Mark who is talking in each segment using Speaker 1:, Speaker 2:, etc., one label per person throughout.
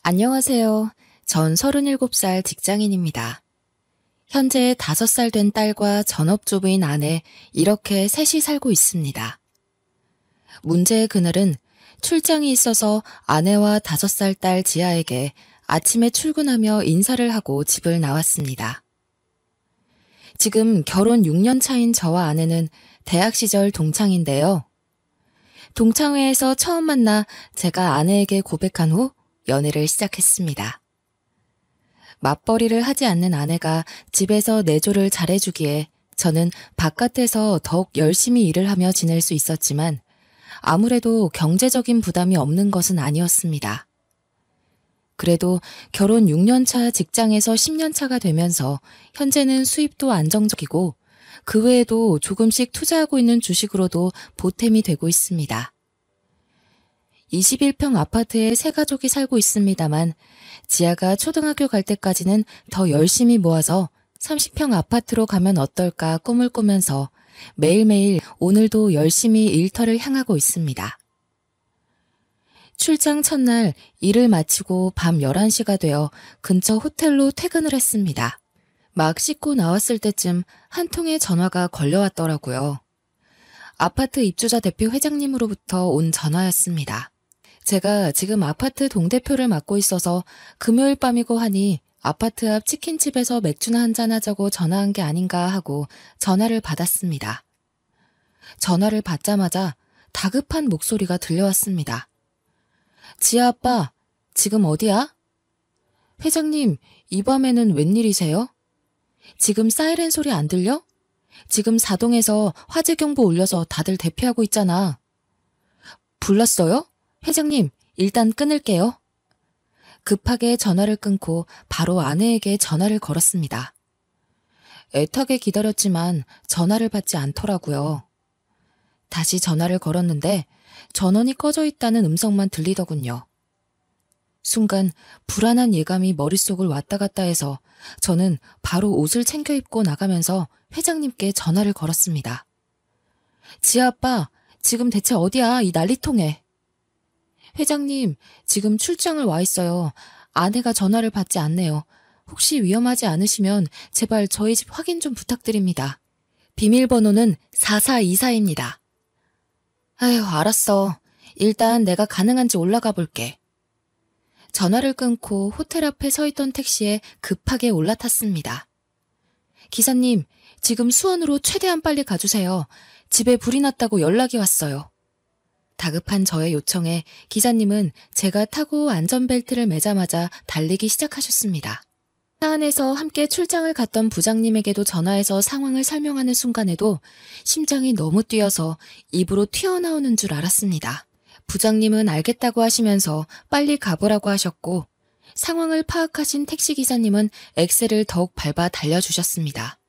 Speaker 1: 안녕하세요. 전 37살 직장인입니다. 현재 5살 된 딸과 전업주부인 아내, 이렇게 셋이 살고 있습니다. 문제의 그날은 출장이 있어서 아내와 5살 딸 지아에게 아침에 출근하며 인사를 하고 집을 나왔습니다. 지금 결혼 6년 차인 저와 아내는 대학 시절 동창인데요. 동창회에서 처음 만나 제가 아내에게 고백한 후 연애를 시작했습니다. 맞벌이를 하지 않는 아내가 집에서 내조를 잘해주기에 저는 바깥에서 더욱 열심히 일을 하며 지낼 수 있었지만 아무래도 경제적인 부담이 없는 것은 아니었습니다. 그래도 결혼 6년 차 직장에서 10년 차가 되면서 현재는 수입도 안정적이고 그 외에도 조금씩 투자하고 있는 주식으로도 보탬이 되고 있습니다. 21평 아파트에 세 가족이 살고 있습니다만 지아가 초등학교 갈 때까지는 더 열심히 모아서 30평 아파트로 가면 어떨까 꿈을 꾸면서 매일매일 오늘도 열심히 일터를 향하고 있습니다. 출장 첫날 일을 마치고 밤 11시가 되어 근처 호텔로 퇴근을 했습니다. 막 씻고 나왔을 때쯤 한 통의 전화가 걸려왔더라고요. 아파트 입주자 대표 회장님으로부터 온 전화였습니다. 제가 지금 아파트 동대표를 맡고 있어서 금요일 밤이고 하니 아파트 앞 치킨집에서 맥주나 한잔 하자고 전화한 게 아닌가 하고 전화를 받았습니다. 전화를 받자마자 다급한 목소리가 들려왔습니다. 지아 아빠, 지금 어디야? 회장님, 이 밤에는 웬일이세요? 지금 사이렌 소리 안 들려? 지금 사동에서 화재 경보 울려서 다들 대피하고 있잖아. 불났어요? 회장님, 일단 끊을게요. 급하게 전화를 끊고 바로 아내에게 전화를 걸었습니다. 애타게 기다렸지만 전화를 받지 않더라고요. 다시 전화를 걸었는데 전원이 꺼져 있다는 음성만 들리더군요. 순간 불안한 예감이 머릿속을 왔다 갔다 해서 저는 바로 옷을 챙겨 입고 나가면서 회장님께 전화를 걸었습니다. 지아 아빠, 지금 대체 어디야, 이 난리통에. 회장님, 지금 출장을 와 있어요. 아내가 전화를 받지 않네요. 혹시 위험하지 않으시면 제발 저희 집 확인 좀 부탁드립니다. 비밀번호는 4424입니다. 아휴, 알았어. 일단 내가 가능한지 올라가 볼게. 전화를 끊고 호텔 앞에 서 있던 택시에 급하게 올라탔습니다. 기사님, 지금 수원으로 최대한 빨리 가주세요. 집에 불이 났다고 연락이 왔어요. 다급한 저의 요청에 기사님은 제가 타고 안전벨트를 매자마자 달리기 시작하셨습니다. 차 안에서 함께 출장을 갔던 부장님에게도 전화해서 상황을 설명하는 순간에도 심장이 너무 뛰어서 입으로 튀어나오는 줄 알았습니다. 부장님은 알겠다고 하시면서 빨리 가보라고 하셨고 상황을 파악하신 택시기사님은 엑셀을 더욱 밟아 달려주셨습니다.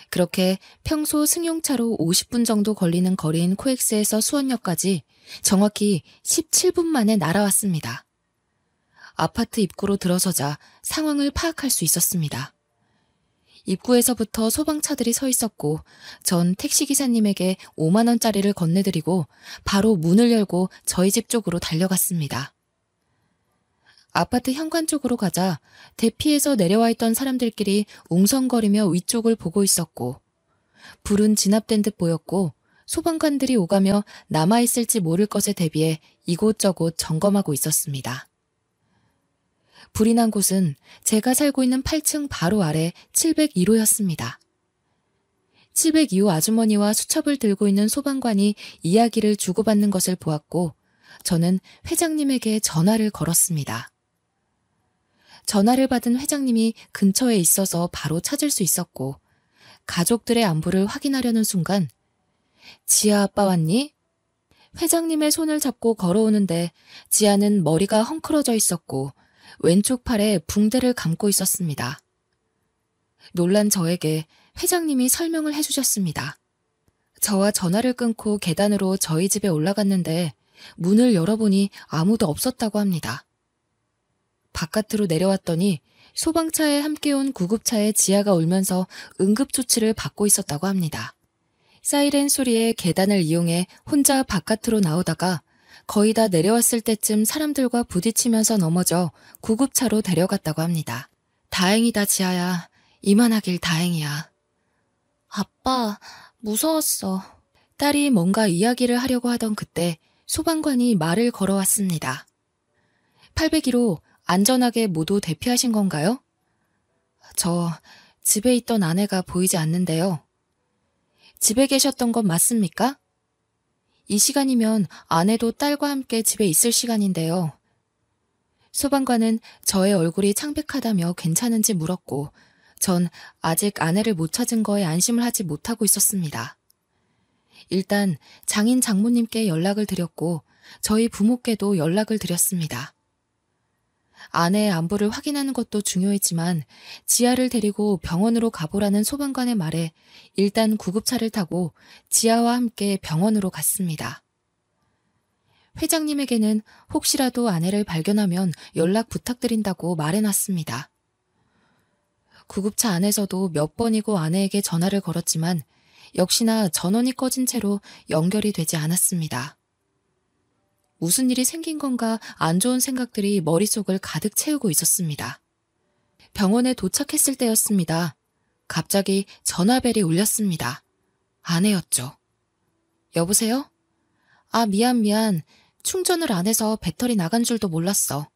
Speaker 1: 그렇게 평소 승용차로 50분 정도 걸리는 거리인 코엑스에서 수원역까지 정확히 17분 만에 날아왔습니다. 아파트 입구로 들어서자 상황을 파악할 수 있었습니다. 입구에서부터 소방차들이 서 있었고 전 택시기사님에게 5만 원짜리를 건네드리고 바로 문을 열고 저희 집 쪽으로 달려갔습니다. 아파트 현관 쪽으로 가자 대피해서 내려와 있던 사람들끼리 웅성거리며 위쪽을 보고 있었고 불은 진압된 듯 보였고 소방관들이 오가며 남아있을지 모를 것에 대비해 이곳저곳 점검하고 있었습니다. 불이 난 곳은 제가 살고 있는 8층 바로 아래 702호였습니다. 702호 아주머니와 수첩을 들고 있는 소방관이 이야기를 주고받는 것을 보았고 저는 회장님에게 전화를 걸었습니다. 전화를 받은 회장님이 근처에 있어서 바로 찾을 수 있었고 가족들의 안부를 확인하려는 순간 지아 아빠 왔니? 회장님의 손을 잡고 걸어오는데 지아는 머리가 헝클어져 있었고 왼쪽 팔에 붕대를 감고 있었습니다. 놀란 저에게 회장님이 설명을 해주셨습니다. 저와 전화를 끊고 계단으로 저희 집에 올라갔는데 문을 열어보니 아무도 없었다고 합니다. 바깥으로 내려왔더니 소방차에 함께 온 구급차에 지아가 울면서 응급조치를 받고 있었다고 합니다. 사이렌 소리에 계단을 이용해 혼자 바깥으로 나오다가 거의 다 내려왔을 때쯤 사람들과 부딪히면서 넘어져 구급차로 데려갔다고 합니다. 다행이다, 지아야. 이만하길 다행이야. 아빠, 무서웠어. 딸이 뭔가 이야기를 하려고 하던 그때 소방관이 말을 걸어왔습니다. 801호 안전하게 모두 대피하신 건가요? 저 집에 있던 아내가 보이지 않는데요. 집에 계셨던 건 맞습니까? 이 시간이면 아내도 딸과 함께 집에 있을 시간인데요. 소방관은 저의 얼굴이 창백하다며 괜찮은지 물었고 전 아직 아내를 못 찾은 거에 안심을 하지 못하고 있었습니다. 일단 장인 장모님께 연락을 드렸고 저희 부모께도 연락을 드렸습니다. 아내의 안부를 확인하는 것도 중요했지만 지아를 데리고 병원으로 가보라는 소방관의 말에 일단 구급차를 타고 지아와 함께 병원으로 갔습니다. 회장님에게는 혹시라도 아내를 발견하면 연락 부탁드린다고 말해놨습니다. 구급차 안에서도 몇 번이고 아내에게 전화를 걸었지만 역시나 전원이 꺼진 채로 연결이 되지 않았습니다. 무슨 일이 생긴 건가 안 좋은 생각들이 머릿속을 가득 채우고 있었습니다. 병원에 도착했을 때였습니다. 갑자기 전화벨이 울렸습니다. 아내였죠. 여보세요? 아, 미안. 충전을 안 해서 배터리 나간 줄도 몰랐어.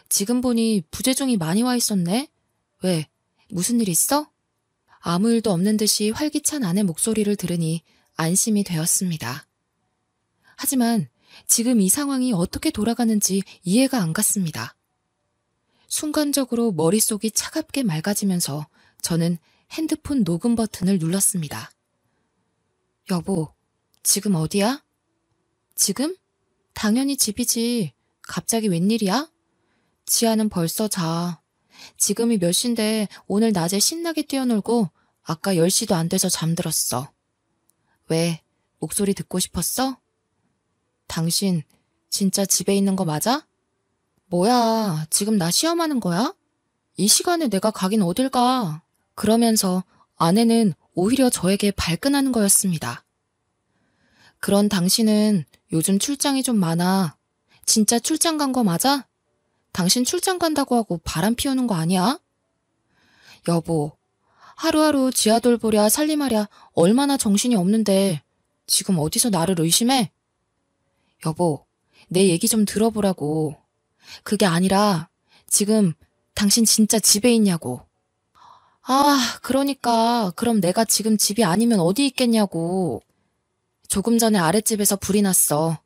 Speaker 1: 지금 보니 부재중이 많이 와 있었네? 왜? 무슨 일 있어? 아무 일도 없는 듯이 활기찬 아내 목소리를 들으니 안심이 되었습니다. 하지만 지금 이 상황이 어떻게 돌아가는지 이해가 안 갔습니다. 순간적으로 머릿속이 차갑게 맑아지면서 저는 핸드폰 녹음 버튼을 눌렀습니다. 여보, 지금 어디야? 지금? 당연히 집이지. 갑자기 웬일이야? 지아는 벌써 자. 지금이 몇 시인데 오늘 낮에 신나게 뛰어놀고 아까 10시도 안 돼서 잠들었어. 왜? 목소리 듣고 싶었어? 당신 진짜 집에 있는 거 맞아? 뭐야, 지금 나 시험하는 거야? 이 시간에 내가 가긴 어딜 가? 그러면서 아내는 오히려 저에게 발끈하는 거였습니다. 그런 당신은 요즘 출장이 좀 많아. 진짜 출장 간 거 맞아? 당신 출장 간다고 하고 바람 피우는 거 아니야? 여보, 하루하루 지아 돌보랴 살림하랴 얼마나 정신이 없는데 지금 어디서 나를 의심해? 여보, 내 얘기 좀 들어보라고. 그게 아니라 지금 당신 진짜 집에 있냐고. 아, 그러니까 그럼 내가 지금 집이 아니면 어디 있겠냐고. 조금 전에 아랫집에서 불이 났어.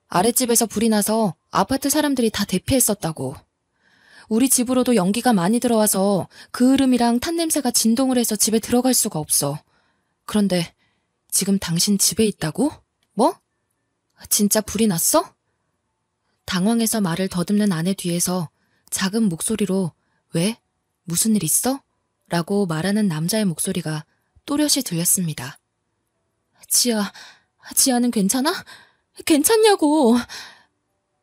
Speaker 1: 아랫집에서 불이 나서 아파트 사람들이 다 대피했었다고. 우리 집으로도 연기가 많이 들어와서 그 흐름이랑 탄 냄새가 진동을 해서 집에 들어갈 수가 없어. 그런데 지금 당신 집에 있다고? 뭐? 진짜 불이 났어? 당황해서 말을 더듬는 아내 뒤에서 작은 목소리로 왜? 무슨 일 있어? 라고 말하는 남자의 목소리가 또렷이 들렸습니다. 지아는 괜찮아? 괜찮냐고.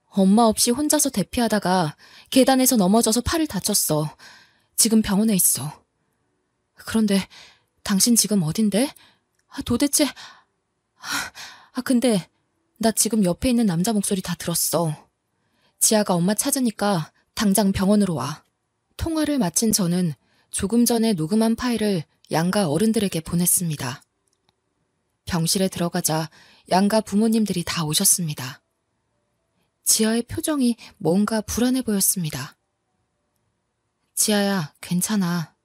Speaker 1: 엄마 없이 혼자서 대피하다가 계단에서 넘어져서 팔을 다쳤어. 지금 병원에 있어. 그런데 당신 지금 어딘데? 도대체... 근데 나 지금 옆에 있는 남자 목소리 다 들었어. 지아가 엄마 찾으니까 당장 병원으로 와. 통화를 마친 저는 조금 전에 녹음한 파일을 양가 어른들에게 보냈습니다. 병실에 들어가자 양가 부모님들이 다 오셨습니다. 지아의 표정이 뭔가 불안해 보였습니다. 지아야, 괜찮아.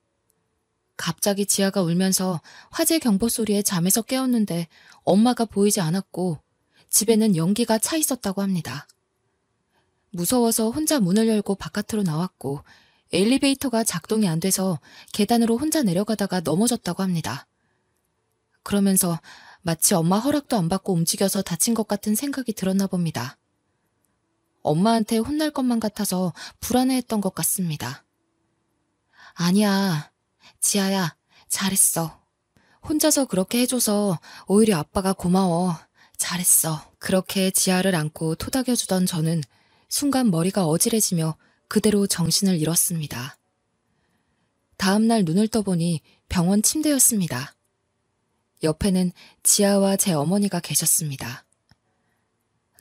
Speaker 1: 갑자기 지아가 울면서 화재 경보 소리에 잠에서 깨었는데 엄마가 보이지 않았고 집에는 연기가 차 있었다고 합니다. 무서워서 혼자 문을 열고 바깥으로 나왔고 엘리베이터가 작동이 안 돼서 계단으로 혼자 내려가다가 넘어졌다고 합니다. 그러면서 마치 엄마 허락도 안 받고 움직여서 다친 것 같은 생각이 들었나 봅니다. 엄마한테 혼날 것만 같아서 불안해했던 것 같습니다. 아니야, 지아야, 잘했어. 혼자서 그렇게 해줘서 오히려 아빠가 고마워. 잘했어. 그렇게 지아를 안고 토닥여주던 저는 순간 머리가 어지러지며 그대로 정신을 잃었습니다. 다음 날 눈을 떠보니 병원 침대였습니다. 옆에는 지아와 제 어머니가 계셨습니다.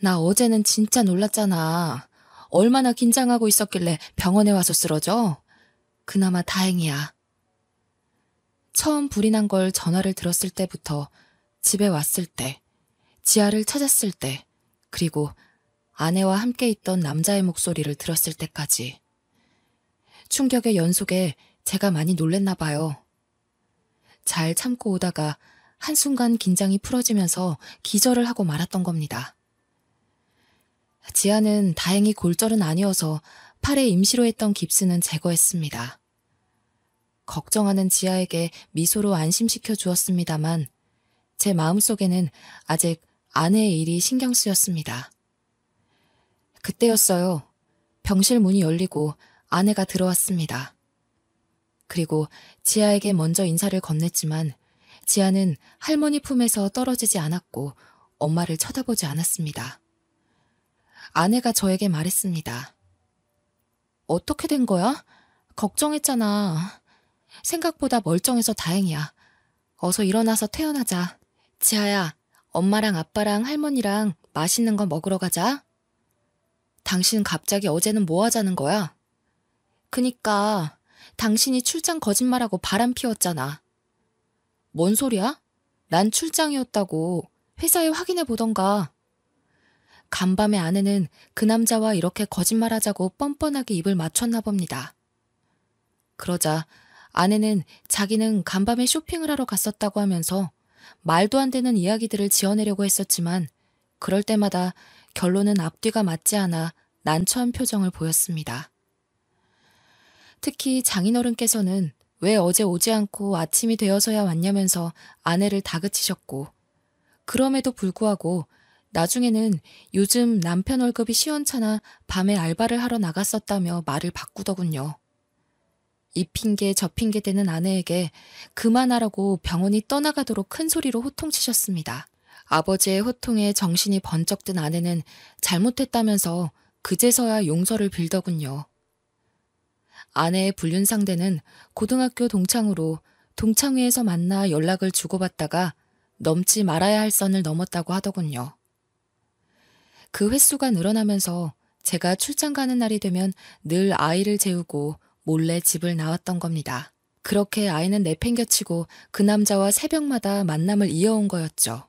Speaker 1: 나 어제는 진짜 놀랐잖아. 얼마나 긴장하고 있었길래 병원에 와서 쓰러져? 그나마 다행이야. 처음 불이 난 걸 전화를 들었을 때부터 집에 왔을 때, 지아를 찾았을 때, 그리고 아내와 함께 있던 남자의 목소리를 들었을 때까지. 충격의 연속에 제가 많이 놀랬나 봐요. 잘 참고 오다가 한순간 긴장이 풀어지면서 기절을 하고 말았던 겁니다. 지아는 다행히 골절은 아니어서 팔에 임시로 했던 깁스는 제거했습니다. 걱정하는 지아에게 미소로 안심시켜 주었습니다만 제 마음속에는 아직 아내의 일이 신경 쓰였습니다. 그때였어요. 병실 문이 열리고 아내가 들어왔습니다. 그리고 지아에게 먼저 인사를 건넸지만 지아는 할머니 품에서 떨어지지 않았고 엄마를 쳐다보지 않았습니다. 아내가 저에게 말했습니다. 어떻게 된 거야? 걱정했잖아. 생각보다 멀쩡해서 다행이야. 어서 일어나서 퇴원하자. 지아야, 엄마랑 아빠랑 할머니랑 맛있는 거 먹으러 가자. 당신 갑자기 어제는 뭐 하자는 거야? 그니까 당신이 출장 거짓말하고 바람 피웠잖아. 뭔 소리야? 난 출장이었다고 회사에 확인해 보던가. 간밤에 아내는 그 남자와 이렇게 거짓말하자고 뻔뻔하게 입을 맞췄나 봅니다. 그러자 아내는 자기는 간밤에 쇼핑을 하러 갔었다고 하면서 말도 안 되는 이야기들을 지어내려고 했었지만 그럴 때마다 결론은 앞뒤가 맞지 않아 난처한 표정을 보였습니다. 특히 장인어른께서는 왜 어제 오지 않고 아침이 되어서야 왔냐면서 아내를 다그치셨고 그럼에도 불구하고 나중에는 요즘 남편 월급이 시원찮아 밤에 알바를 하러 나갔었다며 말을 바꾸더군요. 이 핑계 저 핑계 대는 아내에게 그만하라고 병원이 떠나가도록 큰 소리로 호통치셨습니다. 아버지의 호통에 정신이 번쩍 든 아내는 잘못했다면서 그제서야 용서를 빌더군요. 아내의 불륜 상대는 고등학교 동창으로 동창회에서 만나 연락을 주고받다가 넘지 말아야 할 선을 넘었다고 하더군요. 그 횟수가 늘어나면서 제가 출장 가는 날이 되면 늘 아이를 재우고 몰래 집을 나왔던 겁니다. 그렇게 아이는 내팽겨치고 그 남자와 새벽마다 만남을 이어온 거였죠.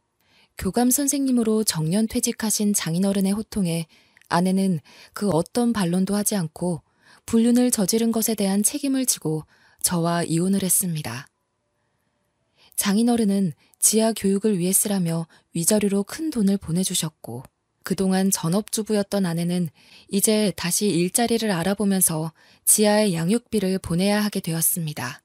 Speaker 1: 교감 선생님으로 정년 퇴직하신 장인어른의 호통에 아내는 그 어떤 반론도 하지 않고 불륜을 저지른 것에 대한 책임을 지고 저와 이혼을 했습니다. 장인어른은 지아 교육을 위해 쓰라며 위자료로 큰 돈을 보내주셨고 그동안 전업주부였던 아내는 이제 다시 일자리를 알아보면서 지아의 양육비를 보내야 하게 되었습니다.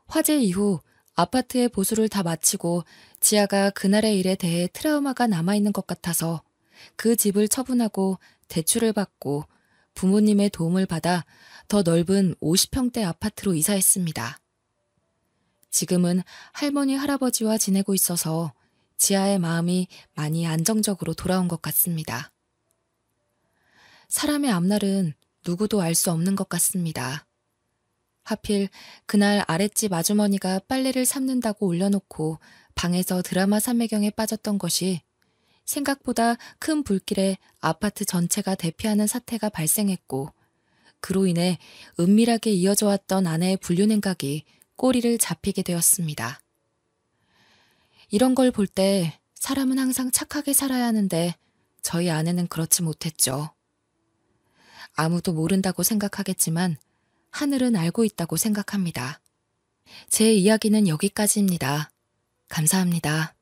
Speaker 1: 화재 이후 아파트의 보수를 다 마치고 지아가 그날의 일에 대해 트라우마가 남아있는 것 같아서 그 집을 처분하고 대출을 받고 부모님의 도움을 받아 더 넓은 50평대 아파트로 이사했습니다. 지금은 할머니, 할아버지와 지내고 있어서 지아의 마음이 많이 안정적으로 돌아온 것 같습니다. 사람의 앞날은 누구도 알 수 없는 것 같습니다. 하필 그날 아랫집 아주머니가 빨래를 삶는다고 올려놓고 방에서 드라마 삼매경에 빠졌던 것이 생각보다 큰 불길에 아파트 전체가 대피하는 사태가 발생했고 그로 인해 은밀하게 이어져 왔던 아내의 불륜 행각이 꼬리를 잡히게 되었습니다. 이런 걸 볼 때 사람은 항상 착하게 살아야 하는데 저희 아내는 그렇지 못했죠. 아무도 모른다고 생각하겠지만 하늘은 알고 있다고 생각합니다. 제 이야기는 여기까지입니다. 감사합니다.